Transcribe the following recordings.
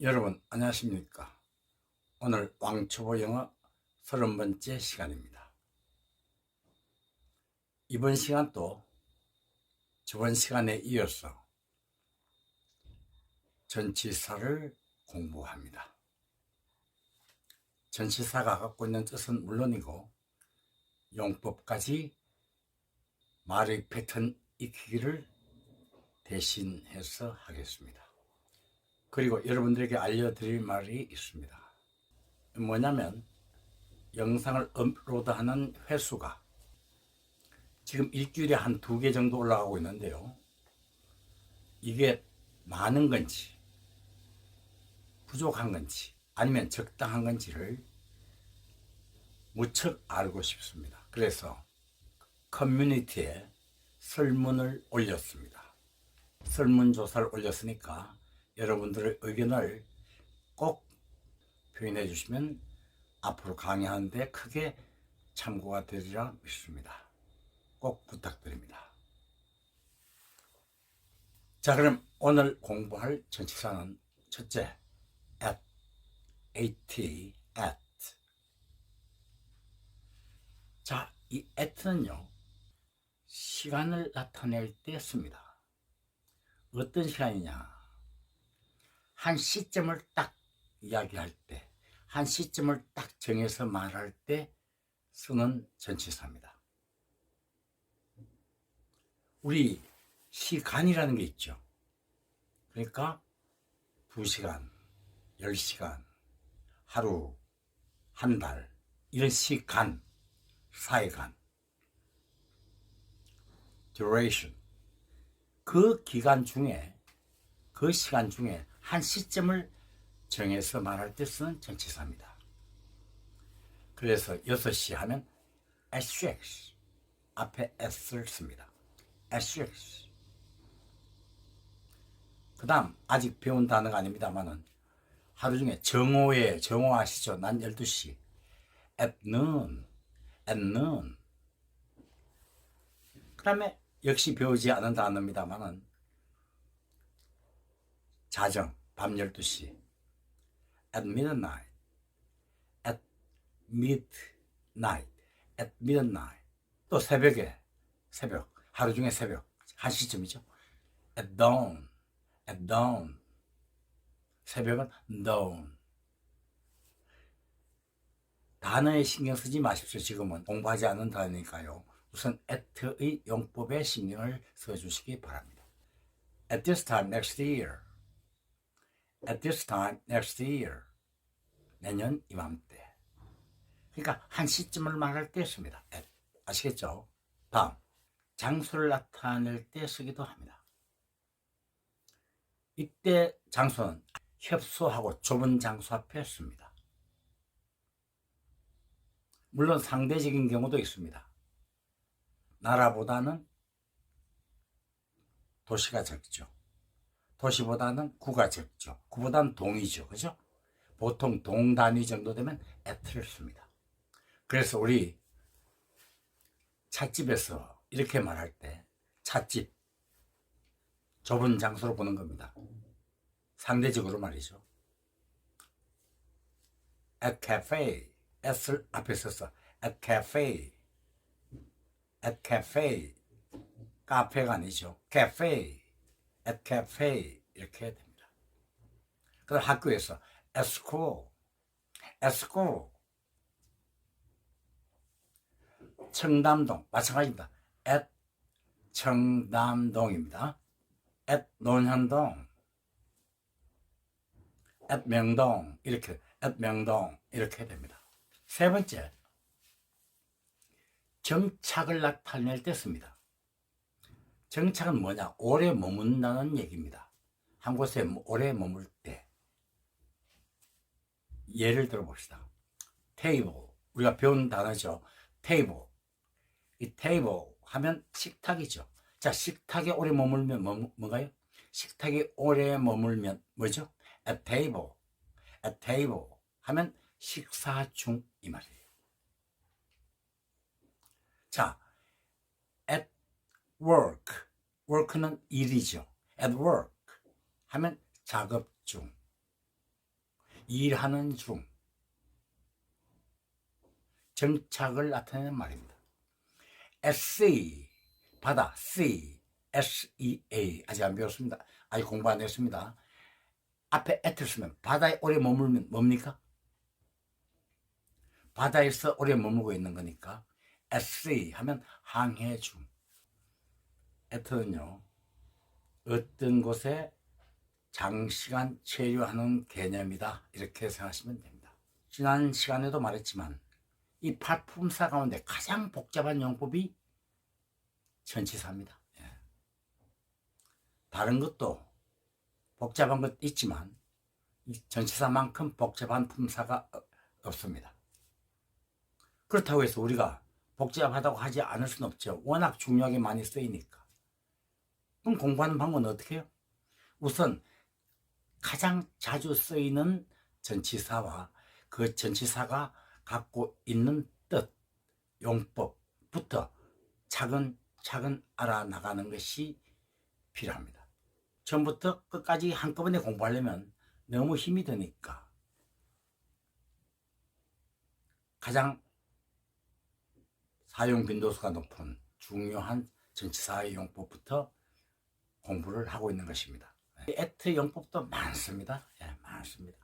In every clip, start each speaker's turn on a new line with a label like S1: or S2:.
S1: 여러분 안녕하십니까. 오늘 왕초보 영어 30번째 시간입니다. 이번 시간도 저번 시간에 이어서 전치사를 공부합니다. 전치사가 갖고 있는 뜻은 물론이고 용법까지 말의 패턴 익히기를 대신해서 하겠습니다. 그리고 여러분들에게 알려드릴 말이 있습니다. 뭐냐면 영상을 업로드하는 횟수가 지금 일주일에 한 2개 정도 올라가고 있는데요. 이게 많은 건지 부족한 건지 아니면 적당한 건지를 무척 알고 싶습니다. 그래서 커뮤니티에 설문을 올렸습니다. 설문조사를 올렸으니까 여러분들의 의견을 꼭 표현해 주시면 앞으로 강의하는데 크게 참고가 되리라 믿습니다. 꼭 부탁드립니다. 자, 그럼 오늘 공부할 전치사는 첫째, at. 자, 이 at는요, 시간을 나타낼 때 씁니다. 어떤 시간이냐? 한 시점을 딱 이야기할 때, 한 시점을 딱 정해서 말할 때 쓰는 전치사입니다. 우리 시간이라는 게 있죠. 그러니까 2시간, 10시간, 하루, 한 달, 이런 시간, 사이간, duration, 그 기간 중에, 그 시간 중에 한 시점을 정해서 말할 때 쓰는 전치사입니다. 그래서 6시 하면 at 6 앞에 s를 씁니다. at 6. 그 다음 아직 배운 단어가 아닙니다만은 하루 중에 정오 아시죠? 난 12시 at noon. 그 다음에 역시 배우지 않은 단어입니다만은 자정 밤 12시 at midnight. 또 새벽, 하루 중에 새벽, 한 시쯤이죠. at dawn. 새벽은 dawn. 단어에 신경 쓰지 마십시오. 지금은 공부하지 않은 단어니까요. 우선 at의 용법에 신경을 써주시기 바랍니다. at this time next year. 내년 이맘때. 그러니까 한 시점을 말할 때 씁니다. 아시겠죠? 다음, 장소를 나타낼 때 쓰기도 합니다. 이때 장소는 협소하고 좁은 장소 앞에 씁니다. 물론 상대적인 경우도 있습니다. 나라보다는 도시가 적죠. 도시보다는 구가 적죠. 구보다는 동이죠. 그죠? 보통 동 단위 정도 되면 at를 씁니다. 그래서 우리 찻집에서 이렇게 말할 때 찻집, 좁은 장소로 보는 겁니다. 상대적으로 말이죠. at cafe, s를 앞에 써서 at cafe, 카페가 아니죠. cafe, at cafe 이렇게 됩니다. 그다음 학교에서 at school. 청담동 마찬가지입니다. at 청담동입니다. at 논현동, at 명동 이렇게 됩니다. 세 번째, 정착을 나타낼 때 씁니다. 정착은 뭐냐? 오래 머문다는 얘기입니다. 한 곳에 오래 머물 때. 예를 들어 봅시다. table, 우리가 배운 단어죠. table. 이 table 하면 식탁이죠. 자, 식탁에 오래 머물면 뭔가요? 식탁에 오래 머물면 뭐죠? at table 하면 식사 중 이 말이에요. 자, at work는 일이죠. at work 하면 작업 중. 일하는 중, 정착을 나타내는 말입니다. SEA, 바다, sea, SEA. 아직 안 배웠습니다. 아직 공부 안 했습니다. 앞에 at를 쓰면 바다에 오래 머물면 뭡니까? 바다에서 오래 머물고 있는 거니까 SEA 하면 항해 중. at는요, 어떤 곳에 장시간 체류하는 개념이다, 이렇게 생각하시면 됩니다. 지난 시간에도 말했지만 이 8품사 가운데 가장 복잡한 용법이 전치사입니다. 예. 다른 것도 복잡한 것 있지만 이 전치사만큼 복잡한 품사가 없습니다. 그렇다고 해서 우리가 복잡하다고 하지 않을 수는 없죠. 워낙 중요하게 많이 쓰이니까. 그럼 공부하는 방법은 어떻게 해요? 우선 가장 자주 쓰이는 전치사와 그 전치사가 갖고 있는 뜻, 용법부터 차근차근 알아나가는 것이 필요합니다. 처음부터 끝까지 한꺼번에 공부하려면 너무 힘이 드니까 가장 사용 빈도수가 높은 중요한 전치사의 용법부터 공부를 하고 있는 것입니다. at 용법도 많습니다. 예, 많습니다.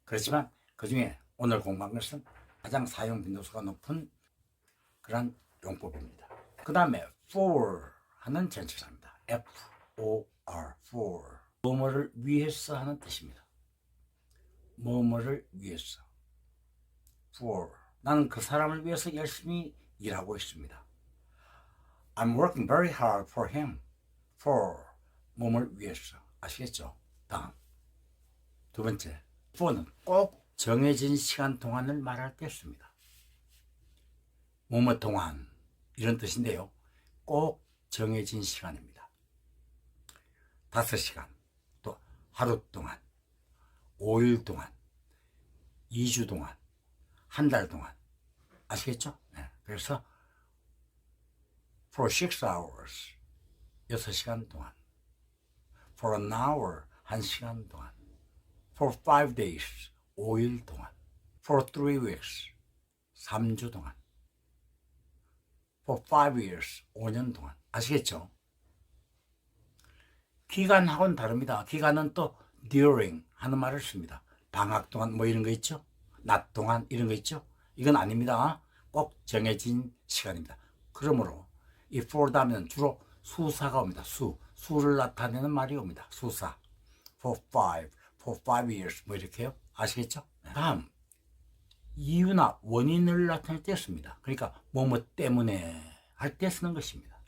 S1: 그렇지만 그 중에 오늘 공부한 것은 가장 사용 빈도수가 높은 그런 용법입니다. 그 다음에 for 하는 전치사입니다. for, for. 뭐뭐를 위해서 하는 뜻입니다. 뭐뭐를 위해서. for. 나는 그 사람을 위해서 열심히 일하고 있습니다. I'm working very hard for him. for. 뭐뭐를 위해서. 아시겠죠? 다음. 두 번째. for는 꼭 정해진 시간 동안을 말할 때 씁니다. 뭐뭐 동안 이런 뜻인데요. 꼭 정해진 시간입니다. 5시간, 또 하루 동안, 5일 동안, 2주 동안, 한 달 동안. 아시겠죠? 네. 그래서 for 6 hours, 6시간 동안, for an hour, 1시간 동안, for 5 days, 5일 동안, for 3 weeks, 3주 동안, for 5 years, 5년 동안. 아시겠죠? 기간하고는 다릅니다. 기간은 또 during 하는 말을 씁니다. 방학 동안 뭐 이런 거 있죠? 낮 동안 이런 거 있죠? 이건 아닙니다. 꼭 정해진 시간입니다. 그러므로 이 for 다음에는 주로 수사가 옵니다. 수를 나타내는 말이 옵니다. 수사. for 5 years 뭐 이렇게요. 아시겠죠? 다음 이유나 원인을 나타낼 때 씁니다. 그러니까 뭐뭐 때문에 할 때 쓰는 것입니다.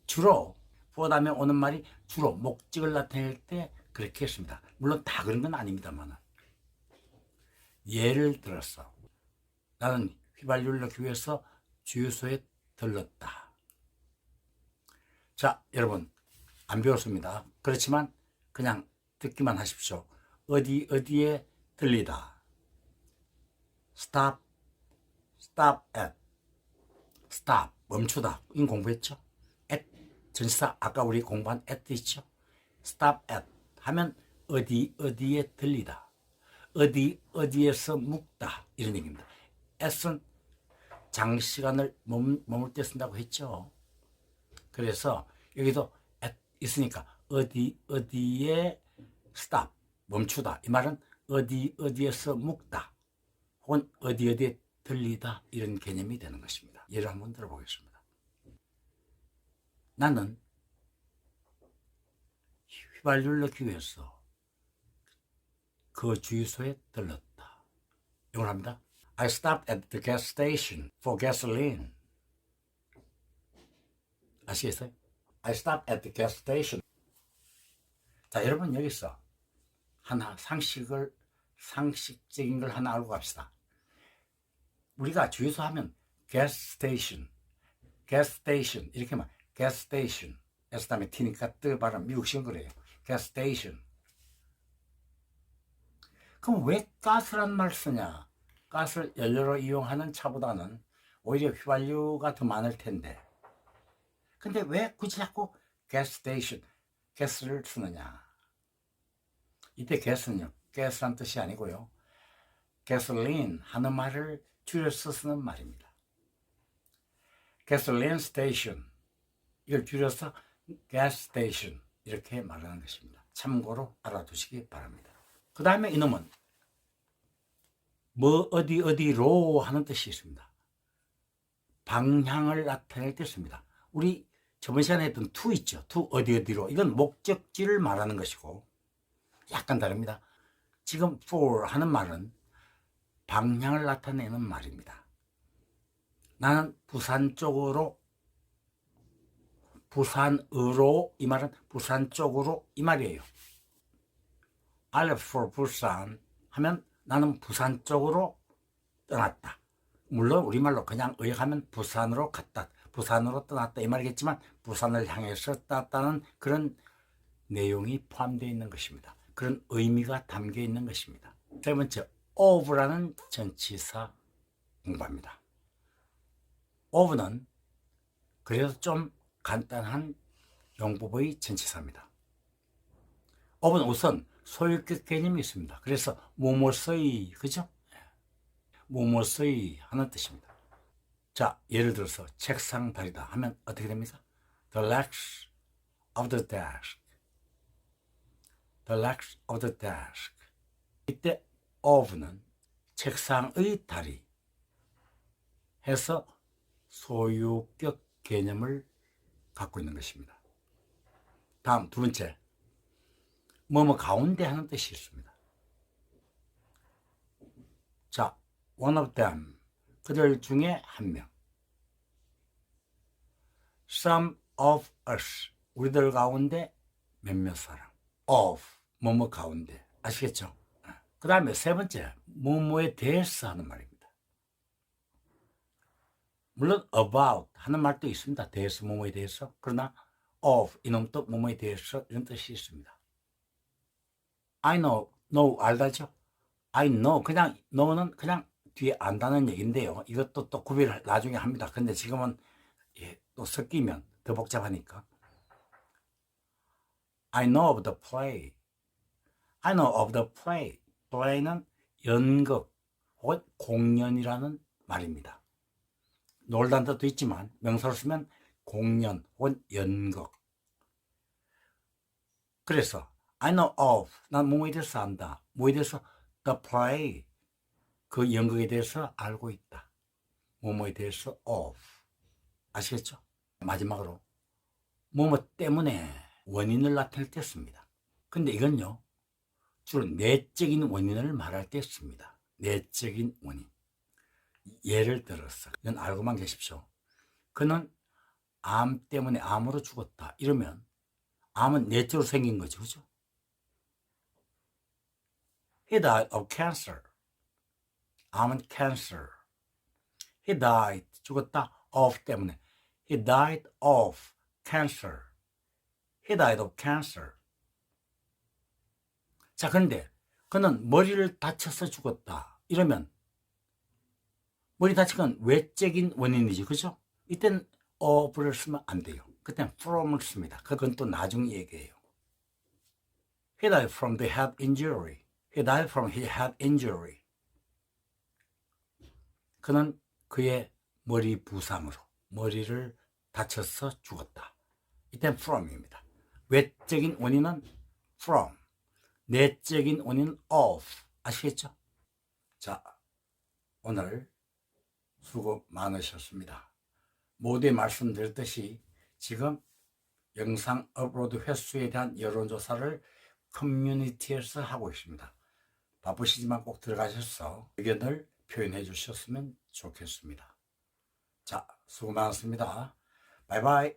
S1: 주로 for 다음에 오는 말이 주로 목적을 나타낼 때 그렇게 했습니다. 물론 다 그런 건 아닙니다만, 예를 들어서 나는 휘발유를 넣기 위해서 주유소에 들렀다. 자, 여러분 안 배웠습니다. 그렇지만 그냥 듣기만 하십시오. 어디에 들리다. stop at. stop, 멈추다. 이건 공부했죠? at, 전치사 아까 우리 공부한 at 있죠? stop at 하면 어디에 들리다. 어디에서 묵다. 이런 얘기입니다. at은 장시간을 머물 때 쓴다고 했죠. 그래서 여기도 at 있으니까 어디에 stop, 멈추다. 이 말은 어디에서 묵다. 혹은 어디에 들리다. 이런 개념이 되는 것입니다. 예를 한번 들어보겠습니다. 나는 휘발유를 넣기 위해서 그 주유소에 들렀다. 이걸 합니다. I stopped at the gas station for gasoline. 아시겠어요? I stopped at the gas station. 자, 여러분 여기서 하나 상식적인 걸 하나 알고 갑시다. 우리가 주유소 하면 gas station 이렇게 말 gas station S 다음에 T니까 뜨 발음 미국식은 그래요. gas station. 그럼 왜 가스란 말 쓰냐? 가스를 연료로 이용하는 차보다는 오히려 휘발유가 더 많을 텐데, 근데 왜 굳이 자꾸 gas station, 가스를 쓰느냐? 이때 gas는요, gas란 뜻이 아니고요. gasoline 하는 말을 줄여서 쓰는 말입니다. gasoline station, 이걸 줄여서 gas station 이렇게 말하는 것입니다. 참고로 알아두시기 바랍니다. 그 다음에 이놈은 뭐 어디로 하는 뜻이 있습니다. 방향을 나타낼 때 씁니다. 우리 저번 시간에 했던 to 있죠. to 어디로. 이건 목적지를 말하는 것이고 약간 다릅니다. 지금 for 하는 말은 방향을 나타내는 말입니다. 나는 부산 쪽으로, 부산으로, 이 말은 부산 쪽으로 이 말이에요. I left for 부산 하면 나는 부산 쪽으로 떠났다. 물론 우리말로 그냥 의역하면 부산으로 갔다, 부산으로 떠났다 이 말이겠지만 부산을 향해서 떠났다는 그런 내용이 포함되어 있는 것입니다. 그런 의미가 담겨 있는 것입니다. 세 번째, of라는 전치사 공부합니다. of는 그래도 좀 간단한 용법의 전치사입니다. of는 우선 소유격 개념이 있습니다. 그래서 뭐뭐의, 그죠? 뭐뭐의 하는 뜻입니다. 자, 예를 들어서 책상 다리다 하면 어떻게 됩니까? The legs of the desk. The legs of the desk. 이때 of는 책상의 다리 해서 소유격 개념을 갖고 있는 것입니다. 다음 두 번째, 뭐뭐 가운데 하는 뜻이 있습니다. 자, one of them, 그들 중에 한 명. Some of us, 우리들 가운데 몇몇 사람. of, 뭐뭐 가운데. 아시겠죠? 그 다음에 세 번째, 뭐뭐에 대해서 하는 말입니다. 물론 about 하는 말도 있습니다. 대해서, 뭐뭐에 대해서. 그러나 of, 이놈도 뭐뭐에 대해서 이런 뜻이 있습니다. I know, 알다죠? I know, 그냥 know는 그냥 뒤에 안다는 얘기인데요. 이것도 또 구별을 나중에 합니다. 근데 지금은 또 섞이면 더 복잡하니까. I know of the play. I know of the play. play는 연극 혹은 공연이라는 말입니다. 놀다는 뜻도 있지만 명사로 쓰면 공연 혹은 연극. 그래서 I know of, 난 뭐에 대해서 안다. 뭐에 대해서 the play, 그 연극에 대해서 알고 있다. 뭐뭐에 대해서 of. 아시겠죠? 마지막으로 뭐뭐 때문에 원인을 나타낼 때 씁니다. 근데 이건요, 주로 내적인 원인을 말할 때 씁니다. 내적인 원인. 예를 들어서 이건 알고만 계십시오. 그는 암 때문에 암으로 죽었다. 이러면 암은 내적으로 생긴 거죠. 그죠? He died of cancer. 암은 cancer. He died, 죽었다, of 때문에. He died of cancer. He died of cancer. 자, 그런데 그는 머리를 다쳐서 죽었다. 이러면 머리 다친 건 외적인 원인이지, 그죠? 이때는 of를 쓰면 안 돼요. 그때는 from을 씁니다. 그건 또 나중 얘기예요. He died from the head injury. He died from his head injury. 그는 그의 머리 부상으로 머리를 다쳐서 죽었다. 이때는 from입니다. 외적인 원인은 from, 내적인 원인은 of. 아시겠죠? 자, 오늘 수고 많으셨습니다. 모두에 말씀드렸듯이 지금 영상 업로드 횟수에 대한 여론조사를 커뮤니티에서 하고 있습니다. 바쁘시지만 꼭 들어가셔서 의견을 표현해 주셨으면 좋겠습니다. 자, 수고 많았습니다. 바이바이.